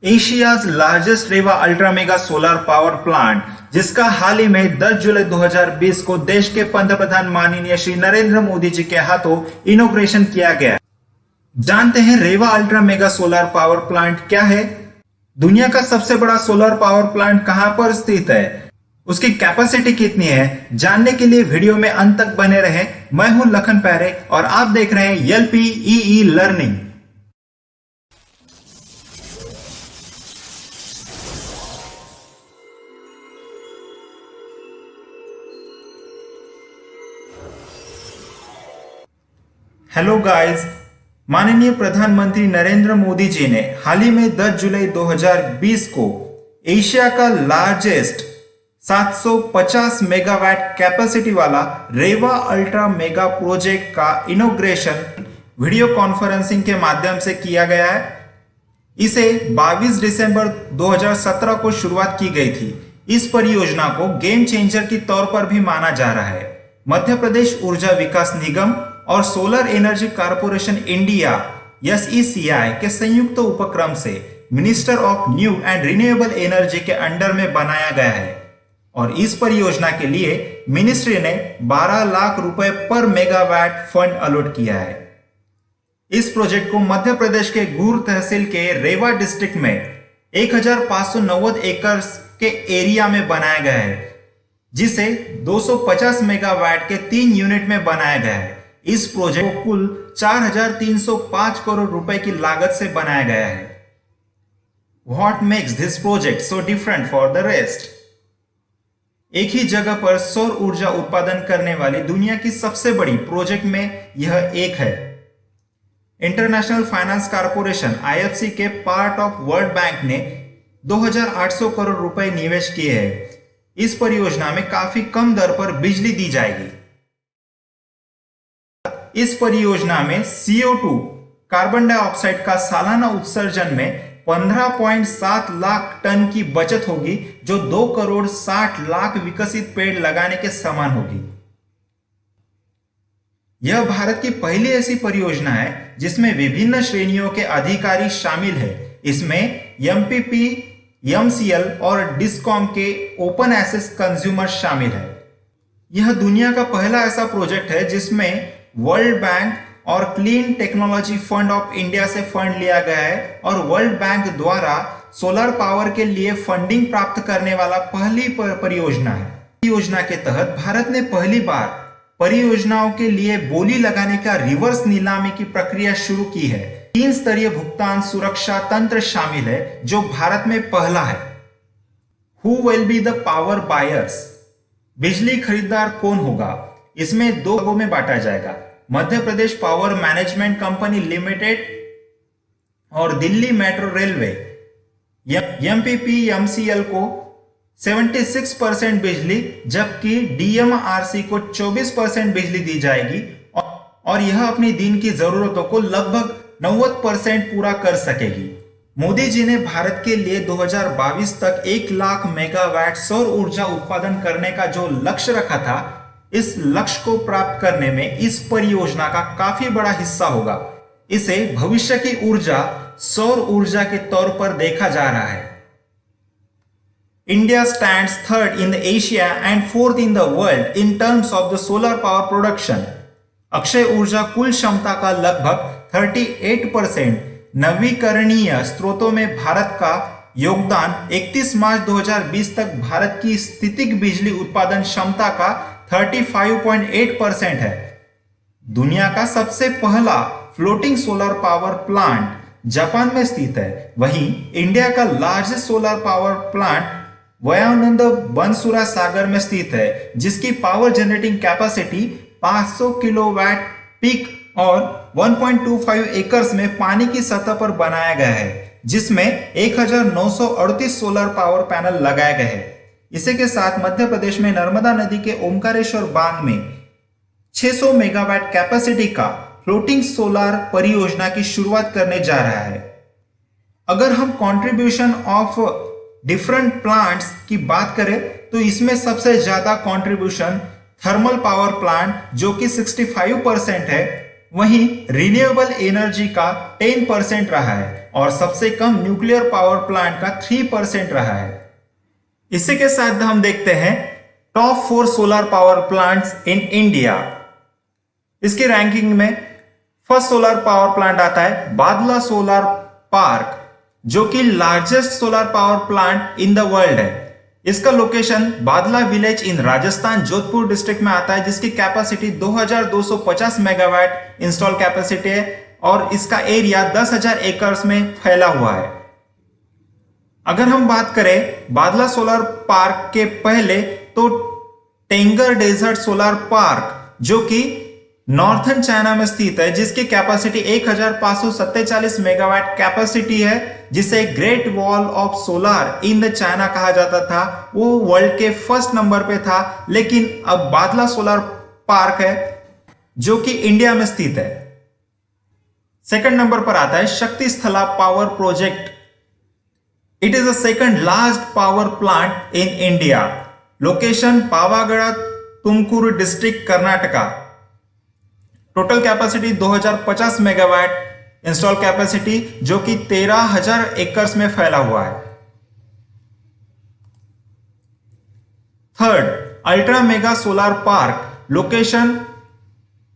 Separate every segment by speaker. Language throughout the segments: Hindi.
Speaker 1: Asia's largest Rewa ultra mega solar power plant, जिसका हाल ही में 10 जुलाई 2020 को देश के पंतप्रधान माननीय श्री नरेंद्र मोदी जी के हाथों इनॉग्रेशन किया गया। जानते हैं Rewa ultra mega solar power plant क्या है, दुनिया का सबसे बड़ा सोलर पावर प्लांट कहां पर स्थित है, उसकी कैपेसिटी कितनी है, जानने के लिए वीडियो में अंत तक बने रहें। मैं हूं लखन पैरे और आप देख रहे हैं एलपीईई लर्निंग। हेलो गाइस, माननीय प्रधानमंत्री नरेंद्र मोदी जी ने हाल ही में 10 जुलाई 2020 को एशिया का लार्जेस्ट 750 मेगावाट कैपेसिटी वाला रेवा अल्ट्रा मेगा प्रोजेक्ट का इनॉग्रेशन वीडियो कॉन्फ्रेंसिंग के माध्यम से किया गया है। इसे 22 दिसंबर 2017 को शुरुआत की गई थी। इस परियोजना को गेम चेंजर के तौर पर भी माना जा रहा है। मध्य प्रदेश ऊर्जा विकास निगम और solar energy corporation India (SECI) के संयुक्त उपक्रम से minister of new and renewable energy के अंडर में बनाया गया है और इस परियोजना के लिए मिनिस्ट्री ने 12 लाख रुपए पर मेगावाट फंड अलॉट किया है। इस प्रोजेक्ट को मध्य प्रदेश के गुर तहसील के रेवा डिस्ट्रिक्ट में 1590 एकड़ के एरिया में बनाया गया है, जिसे 250 मेगावाट के 3 यूनिट में बनाया गया है। इस प्रोजेक्ट को कुल 4,305 करोड़ रुपए की लागत से बनाया गया है। What makes this project so different for the rest? एक ही जगह पर सौर ऊर्जा उत्पादन करने वाली दुनिया की सबसे बड़ी प्रोजेक्ट में यह एक है। इंटरनेशनल फाइनेंस कॉरपोरेशन (IFC) के पार्ट ऑफ वर्ल्ड बैंक ने 2,800 करोड़ रुपए निवेश किए हैं। इस परियोजना में काफी कम दर पर बिजली दी जाएगी। इस परियोजना में CO2 कार्बन डाइऑक्साइड का सालाना उत्सर्जन में 15.7 लाख टन की बचत होगी, जो 2 करोड़ 60 लाख विकसित पेड़ लगाने के समान होगी। यह भारत की पहली ऐसी परियोजना है जिसमें विभिन्न श्रेणियों के अधिकारी शामिल हैं। इसमें MPP, MCL और डिस्कॉम के ओपन एक्सेस कंज्यूमर शामिल है। यह दुनिया का पहला ऐसा प्रोजेक्ट है जिसमें वर्ल्ड बैंक और clean technology fund of India से फंड लिया गया है और वर्ल्ड बैंक द्वारा सोलर पावर के लिए फंडिंग प्राप्त करने वाला पहली परियोजना है। परियोजना के तहत भारत ने पहली बार परियोजनाओं के लिए बोली लगाने का रिवर्स नीलामी की प्रक्रिया शुरू की है। 3 स्तरीय भुगतान सुरक्षा तंत्र शामिल है, जो भारत में पहला है। Who will be the power buyers? बिजली खरीदार कौन होगा? इसमें 2 भागों में बांटा जाएगा। Madhya Pradesh power management company limited और Delhi metro railway. MPP MCL को 76% बिजली, जबकि DMRC को 24% बिजली दी जाएगी और यह अपनी दिन की जरूरतों को लगभग 90% पूरा कर सकेगी। मोदी जी ने भारत के लिए 2022 तक 1 लाख मेगावाट सौर ऊर्जा उत्पादन करने का जो लक्ष्य रखा था, इस लक्ष्य को प्राप्त करने में इस परियोजना का काफी बड़ा हिस्सा होगा। इसे भविष्य की ऊर्जा सौर ऊर्जा के तौर पर देखा जा रहा है। India stands 3rd in Asia and 4th in the world in terms of the solar power production. Akshay ऊर्जा कुल क्षमता का लगभग 38%। नवीकरणीय स्रोतों में भारत का योगदान 31 मार्च 2020 तक भारत की स्थितिक बिजली उत्पादन क्षमता का 35.8% है। दुनिया का सबसे पहला floating solar power plant Japan में स्थित है। वहीं इंडिया का लार्जेस्ट सोलर पावर प्लांट वयानंद बनसुरा सागर में स्थित है, जिसकी power generating capacity 500 kilowatt peak और 1.25 एकर्स में पानी की सतह पर बनाया गया है, जिसमें 1938 सोलर पावर पैनल लगाए गए हैं। इसी के साथ मध्य प्रदेश में नर्मदा नदी के ओमकारेश्वर बांध में 600 मेगावाट कैपेसिटी का फ्लोटिंग सोलर परियोजना की शुरुआत करने जा रहा है। अगर हम कंट्रीब्यूशन ऑफ डिफरेंट प्लांट्स की बात करें तो इसमें सबसे ज्यादा कंट्रीब्यूशन थर्मल पावर प्लांट, जो कि 65% है, वहीं रिन्यूएबल एनर्जी का 10% रहा है और सबसे कम न्यूक्लियर पावर प्लांट का 3% रहा है। इसी के साथ हम देखते हैं top 4 solar power plants in India. इसकी रैंकिंग में फर्स्ट सोलर पावर प्लांट आता है बादला सोलर पार्क, जो कि largest solar power plant in the world है। इसका लोकेशन बादला village in Rajasthan Jodhpur district में आता है, जिसकी कैपेसिटी 2250 मेगावाट इंस्टॉल कैपेसिटी है और इसका एरिया 10,000 एकड़ में फैला हुआ है। अगर हम बात करें बादला सोलर पार्क के पहले, तो टेंगर डेजर्ट सोलर पार्क, जो कि नॉर्थन चाइना में स्थित है, जिसकी कैपेसिटी 1547 मेगावाट कैपेसिटी है, जिसे great wall of solar in the China कहा जाता था। वो वर्ल्ड के फर्स्ट नंबर पे था, लेकिन अब बादला सोलर पार्क है जो कि इंडिया में स्थित है। सेकंड नंबर पर आता है Shakti Sthala power project. It is the second largest power plant in India. Location Pavagada, Tumakuru district, Karnataka. Total capacity 2050 megawatt install capacity, जो कि 13,000 एकड़ में फैला हुआ है। Third, ultra mega solar park. Location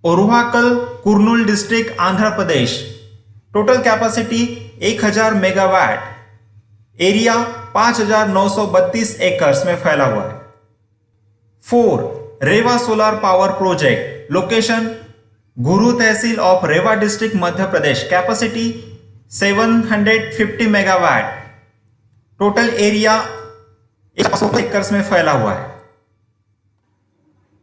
Speaker 1: Orvakal, Kurnool district, Andhra Pradesh. Total capacity 1000 megawatt, area 5,932 एकड़ में फैला हुआ है। 4, Rewa solar power project. Location Guru tehsil of Rewa district, Madhya Pradesh. Capacity 750 megawatt, total area 100 एकड़ में फैला हुआ है।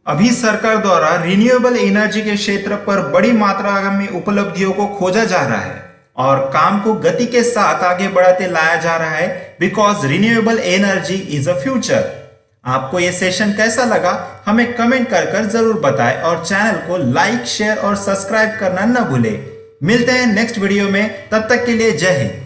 Speaker 1: अभी सरकार द्वारा रिन्यूएबल एनर्जी के क्षेत्र पर बड़ी मात्रा में उपलब्धियों को खोजा जा रहा है और काम को गति के साथ आगे बढ़ाते लाया जा रहा है, because renewable energy is a future. आपको ये सेशन कैसा लगा हमें कमेंट कर जरूर बताएं और चैनल को लाइक, शेयर और सब्सक्राइब करना न भूलें। मिलते हैं नेक्स्ट वीडियो में, तब तक के लिए जय हिंद।